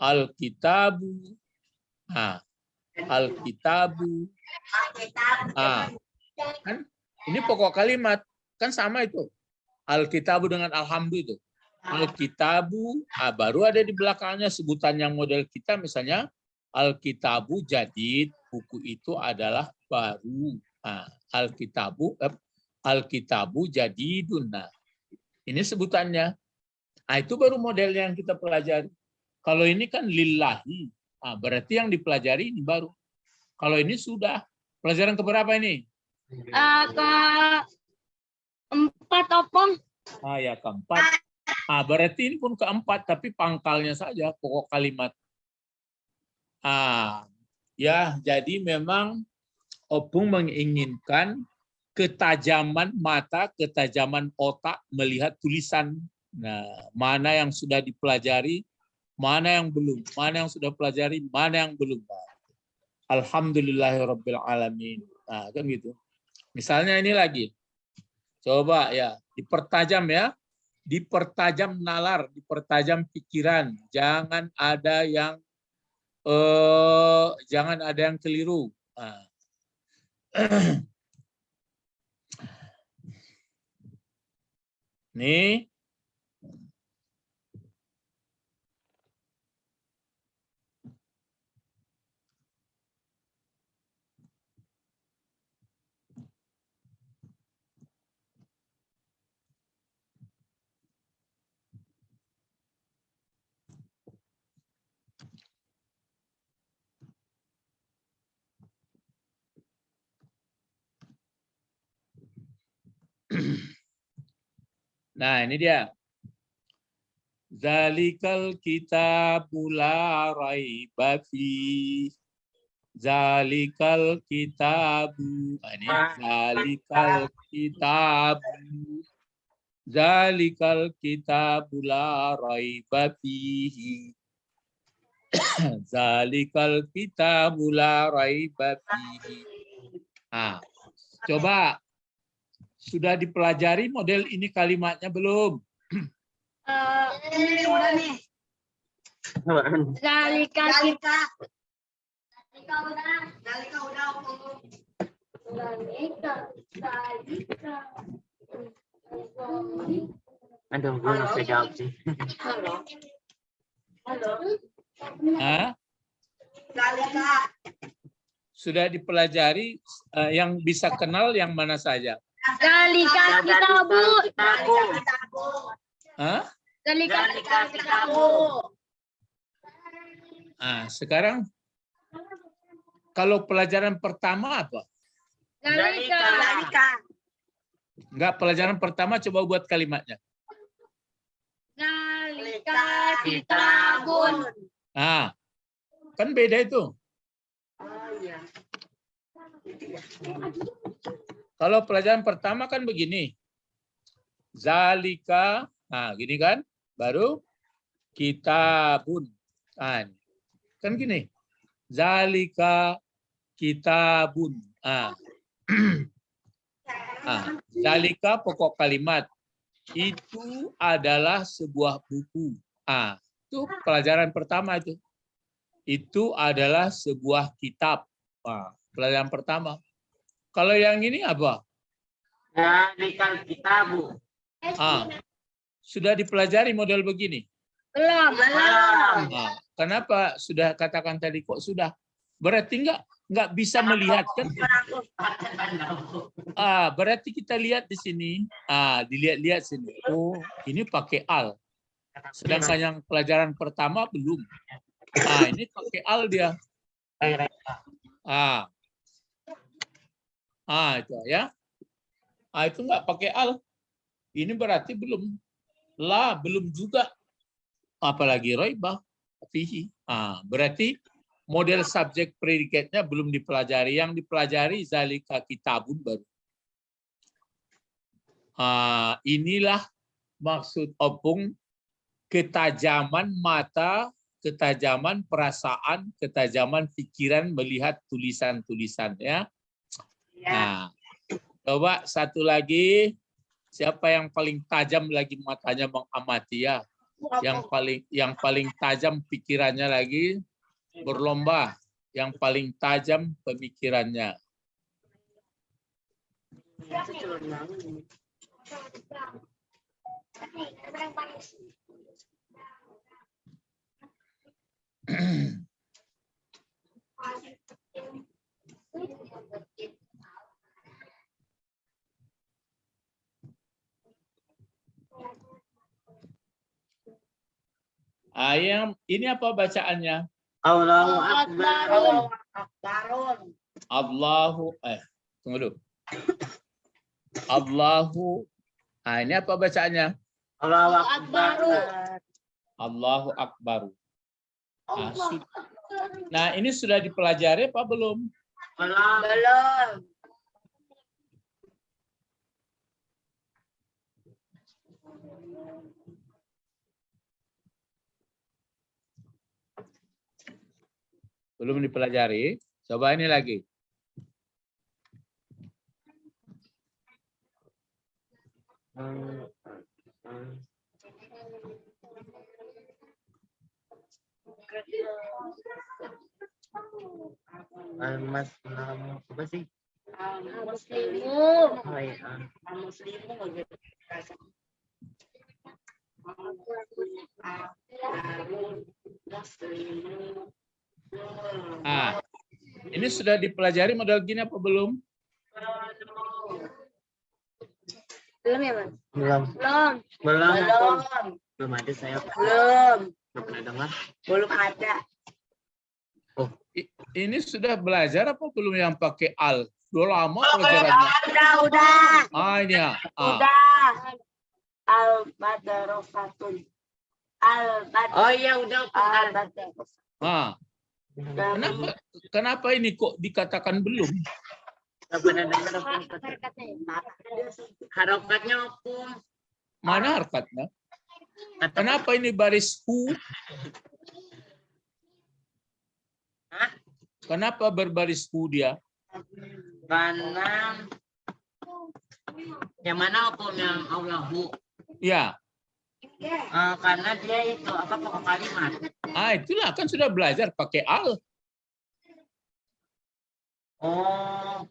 Alkitabu, Alkitabu, kan ini pokok kalimat, kan sama itu. Alkitabu dengan alhamdulillah itu. Alkitabu, baru ada di belakangnya sebutan yang model kita, misalnya Alkitabu jadid, buku itu adalah baru. Alkitabu jadidun. Ini sebutannya. Itu baru modelnya yang kita pelajari. Kalau ini kan lillahi, berarti yang dipelajari ini baru. Kalau ini sudah. Pelajaran keberapa ini? Keempat Opong. Ya keempat. Berarti ini pun keempat, tapi pangkalnya saja pokok kalimat. Ya, jadi memang Opung menginginkan ketajaman mata, ketajaman otak melihat tulisan. Nah, mana yang sudah dipelajari, mana yang belum, mana yang sudah pelajari, mana yang belum. Alhamdulillahirabbil alamin. Kan gitu. Misalnya ini lagi. Coba ya, dipertajam ya. Dipertajam nalar, dipertajam pikiran. Jangan ada yang keliru. Nih. Nah, ini dia. Zalikal kitabu la raiba fi. Zalikal kitabu. Ini zalikal kitabu. Zalikal kitabu la raiba fihi. Zalikal kitabu la raiba fihi. Coba sudah dipelajari model ini kalimatnya belum? Ini udah nih. Zalika udah. Aduh, gue nggak bisa jawab sih. Sudah dipelajari, yang bisa kenal yang mana saja? Zalika kitabu. Zalika kitabu. Sekarang kalau pelajaran pertama apa? Zalika. Enggak, pelajaran pertama coba buat kalimatnya. Zalika kitabun. Nah, kan beda itu. Oh iya. Kalau pelajaran pertama kan begini. Zalika, nah gini kan, baru kitabun. Nah, kan gini. Zalika kitabun. Zalika pokok kalimat. Itu adalah sebuah buku. Itu pelajaran pertama itu. Itu adalah sebuah kitab. Pelajaran pertama. Kalau yang ini apa? Zalikal kitabu. Sudah dipelajari model begini. Belum. Kenapa sudah katakan tadi kok sudah? Berarti nggak bisa melihat kan? Berarti kita lihat di sini. Dilihat-lihat sini. Oh, ini pakai al. Sedangkan yang pelajaran pertama belum. Ini pakai al dia. Itu ya. Itu nggak pakai al. Ini berarti belum. Belum juga. Apalagi roibah. Fihi. Berarti model subjek predikatnya belum dipelajari. Yang dipelajari zalika kitabun baru. Inilah maksud opung ketajaman mata, ketajaman perasaan, ketajaman pikiran melihat tulisan-tulisan ya. Nah, coba satu lagi, siapa yang paling tajam lagi matanya mengamati ya? Yang paling tajam pikirannya lagi berlomba, yang paling tajam pemikirannya. Ini apa bacaannya? Allahu Akbar. Tunggu dulu. Allahu. Ini apa bacaannya? Allahu Akbar. Allahu Akbar. Nah, ini sudah dipelajari apa belum? Belum. Belum dipelajari. Coba ini lagi. Mas, apa sih? Muslimu. Ini sudah dipelajari model gini apa belum? Belum ya, Mas? Belum ada saya. Belum Pernah dengar? Belum ada. Ini sudah belajar apa belum yang pakai al? Sudah lama pelajarannya. Udah. Ini ya. Udah. Al-Badrofatun. Oh iya udah. Kenapa ini kok dikatakan belum? Pernah dengar harokatnya apa? Mana harokatnya? Kenapa ini baris hu? Kenapa berbaris hu dia? Karena yang mana hukumnya Allahu? Ya. Karena dia itu apa pokok kalimat. Itulah kan sudah belajar pakai al. Oh.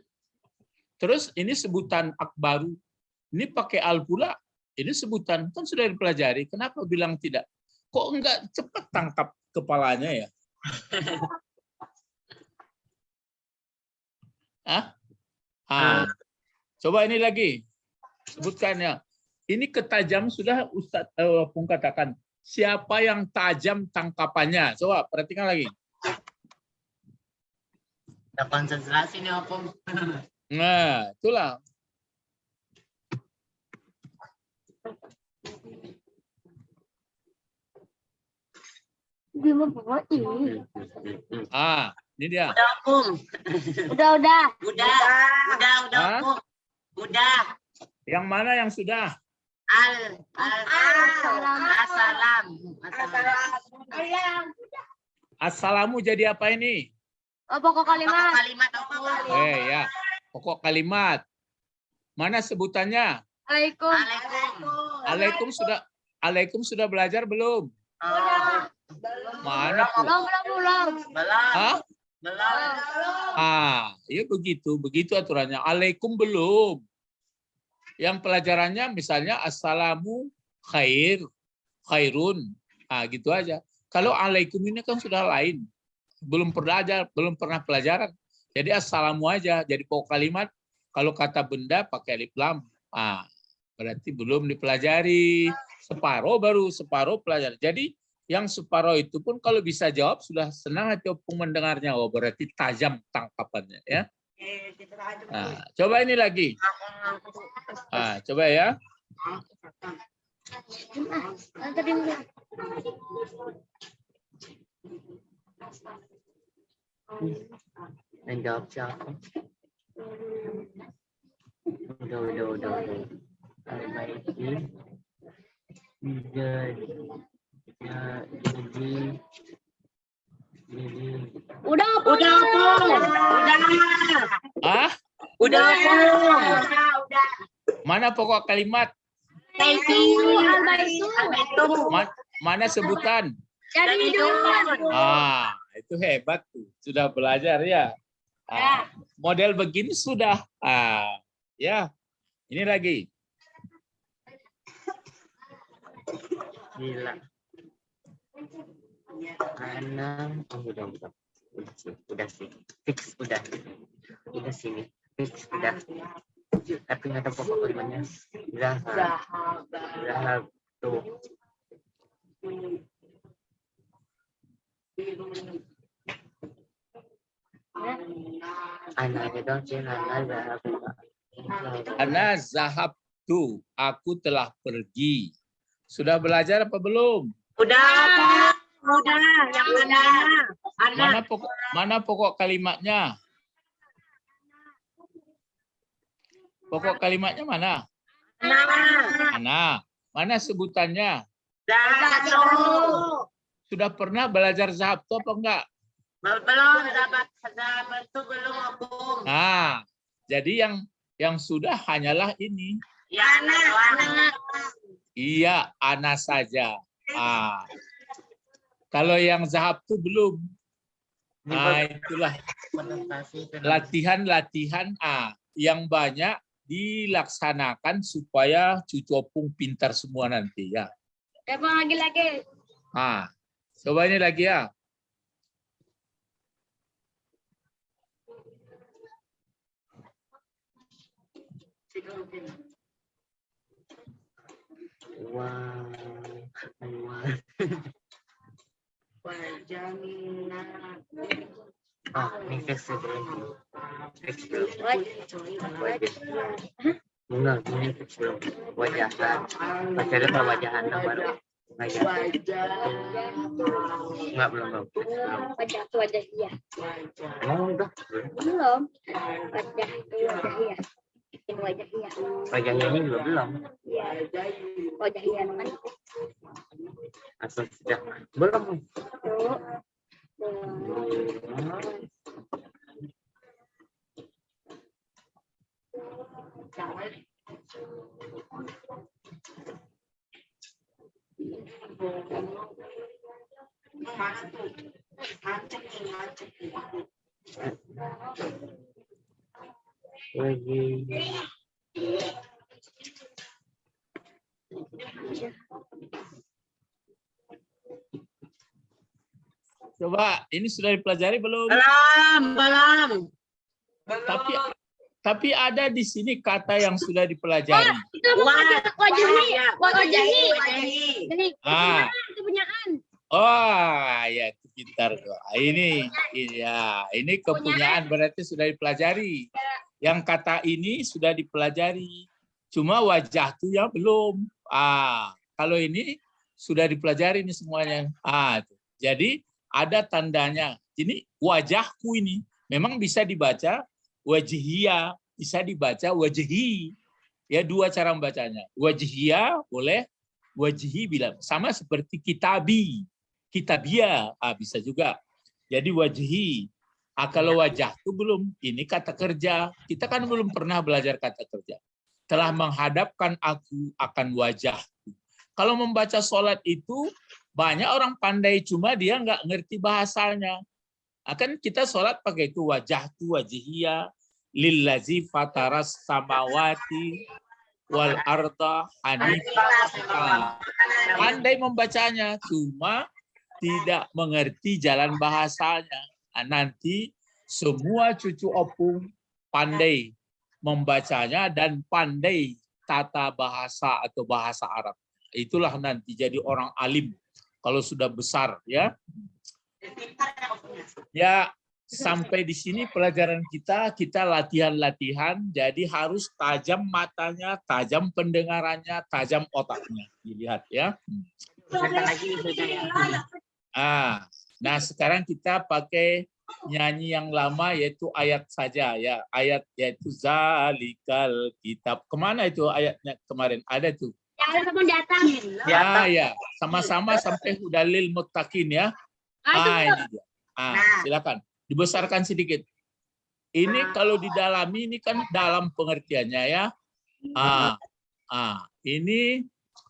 Terus ini sebutan akbaru. Ini pakai al pula. Ini sebutan kan sudah dipelajari. Kenapa bilang tidak? Kok enggak cepat tangkap kepalanya ya? Coba ini lagi. Sebutkan ya. Ini ketajam sudah Ustadz Pung katakan. Siapa yang tajam tangkapannya? Coba perhatikan lagi. Ada konsentrasi nih Opung. Nah, itulah. Ah, ini dia. Udah, Om. Udah. Udah, Hah? Om. Udah. Yang mana yang sudah? Assalam. Assalamu jadi apa ini? Oh, pokok kalimat. Kalimat Om. Ya, pokok kalimat. Mana sebutannya? Waalaikum. Alaikum sudah belajar belum? Mana? Belum. Hah? Ya begitu aturannya. Alaikum belum. Yang pelajarannya misalnya assalamu khairun. Gitu aja. Kalau alaikum ini kan sudah lain. Belum pernah pelajaran. Jadi assalamu aja. Jadi pokok kalimat kalau kata benda pakai alif lam. Berarti belum dipelajari. Separuh pelajari. Jadi yang separuh itu pun kalau bisa jawab sudah senang hati opung mendengarnya. Oh, berarti tajam tangkapannya ya. Coba ini lagi. Coba ya. Yang jawab siapa? Udah. Al-Baiki. Jadi. Udah. Udah. Mana pokok kalimat? Mana sebutan? Itu hebat tuh. Sudah belajar ya. Model begini sudah. Ya. Ini lagi. Gila. Udah sih. Fix udah sini. Fix udah. Tapi nggak tahu pokok kalimatnya. Zahab tuh. Anaknya dong sih, Ana zahab tuh. Aku telah pergi. Sudah belajar apa belum? Udah. Yang Mana pokok kalimatnya? Pokok kalimatnya mana? Mana sebutannya? Sudah pernah belajar zahab tuh apa enggak? Belum, sahabat itu belum aku. Jadi yang sudah hanyalah ini. Ya, anak. Iya, ana saja. Kalau yang zahab tuh belum. Itulah latihan yang banyak dilaksanakan supaya cucu opung pintar semua nanti ya. Lagi. Coba ini lagi ya. Ini fix belum. Enggak, ini fix belum. Wajahan. Bacanya kalau wajahan baru. Enggak, belum. Wajah iya. Emang udah? Belum. Wajah iya. Wajah iya. Wajahnya ini juga belum. Iya. Wajah iya kan. Atau sudah? Belum. Coba, ini sudah dipelajari belum? Belum. Tapi ada di sini kata yang sudah dipelajari. Kepunyaan. Ya itu pintar. Ini kepunyaan berarti sudah dipelajari. Yang kata ini sudah dipelajari. Cuma wajah tuh ya belum. Kalau ini sudah dipelajari ini semuanya. Jadi ada tandanya. Ini wajahku ini memang bisa dibaca wajihia, bisa dibaca wajihi. Ya, dua cara membacanya. Wajihia boleh, wajihi bilang sama seperti kitabi. Kitabia bisa juga. Jadi wajihi. Kalau wajah itu belum, ini kata kerja. Kita kan belum pernah belajar kata kerja. Telah menghadapkan aku akan wajah. Kalau membaca sholat itu, banyak orang pandai, cuma dia nggak ngerti bahasanya. Akan kita sholat pakai itu, wajah itu, wajihiyah, lillazi fataras samawati, wal arda hanifah. Pandai membacanya, cuma tidak mengerti jalan bahasanya. Nanti semua cucu opung pandai membacanya dan pandai tata bahasa atau bahasa Arab. Itulah nanti jadi orang alim kalau sudah besar, ya. Ya, sampai di sini pelajaran kita latihan-latihan, jadi harus tajam matanya, tajam pendengarannya, tajam otaknya. Dilihat ya. Nah, sekarang kita pakai nyanyi yang lama yaitu ayat saja ya. Ayat yaitu zalikal kitab. Kemana itu ayatnya kemarin? Ada tuh. Ya. Sama-sama sampai hudalil muttaqin ya. Ini dia. Silakan. Dibesarkan sedikit. Ini kalau didalami ini kan dalam pengertiannya ya. Ini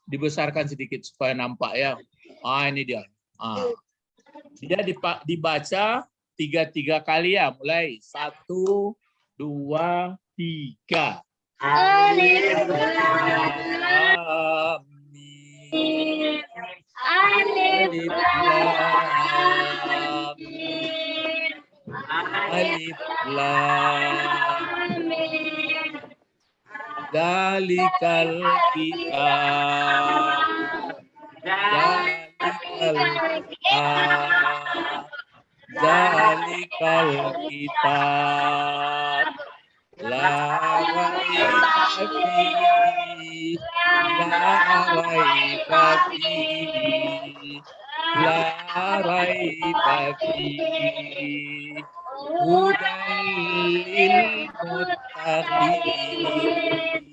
dibesarkan sedikit supaya nampak ya. Ini dia. Dia dibaca 3 kali ya, mulai 1, 2, 3. Alif Lam Mim. Alif Lam Mim. Alif Lam Mim. Dalikal kitab. Zalikal kitab la raiba fihi hudan lil muttaqin.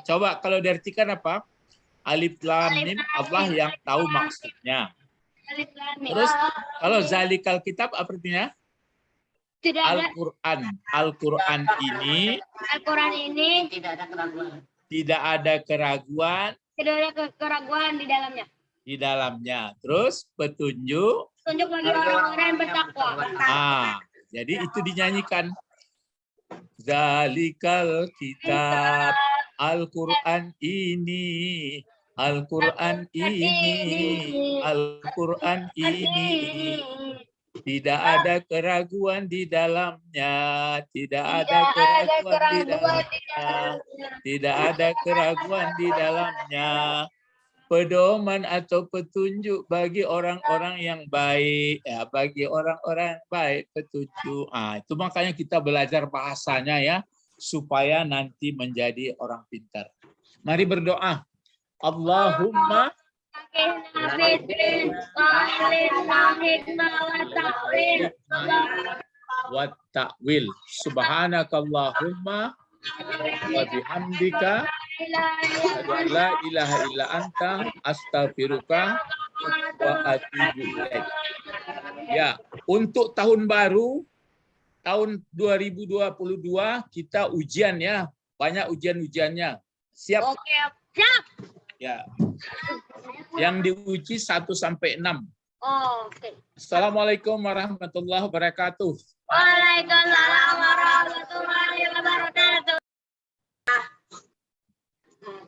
Coba kalau diartikan apa? Alif Lam Mim, Allah yang tahu maksudnya. Terus kalau zalikal kitab apa artinya? Al-Quran. Al-Quran ini tidak ada keraguan di dalamnya. Terus petunjuk bagi orang-orang yang bertakwa. Jadi itu dinyanyikan. Zalikal kitab, Al-Quran ini, Al-Quran ini, Al-Quran ini. Tidak ada keraguan di dalamnya, tidak ada keraguan di dalamnya, tidak ada keraguan di dalamnya. Pedoman atau petunjuk bagi orang-orang yang baik, ya, bagi orang-orang yang baik petunjuk. Itu makanya kita belajar bahasanya ya, supaya nanti menjadi orang pintar. Mari berdoa. Allahumma wa ta'wil. Subhanakallahumma wa bihamdika la ilaha illa anta astaghfiruka wa atubu ilaik. Ya, untuk tahun baru tahun 2022 kita ujian ya, banyak ujian-ujiannya. Siap? Oke, siap. Ya. Yang diuji 1 sampai 6. Oke. Assalamualaikum warahmatullahi wabarakatuh. Waalaikumsalam warahmatullahi wabarakatuh.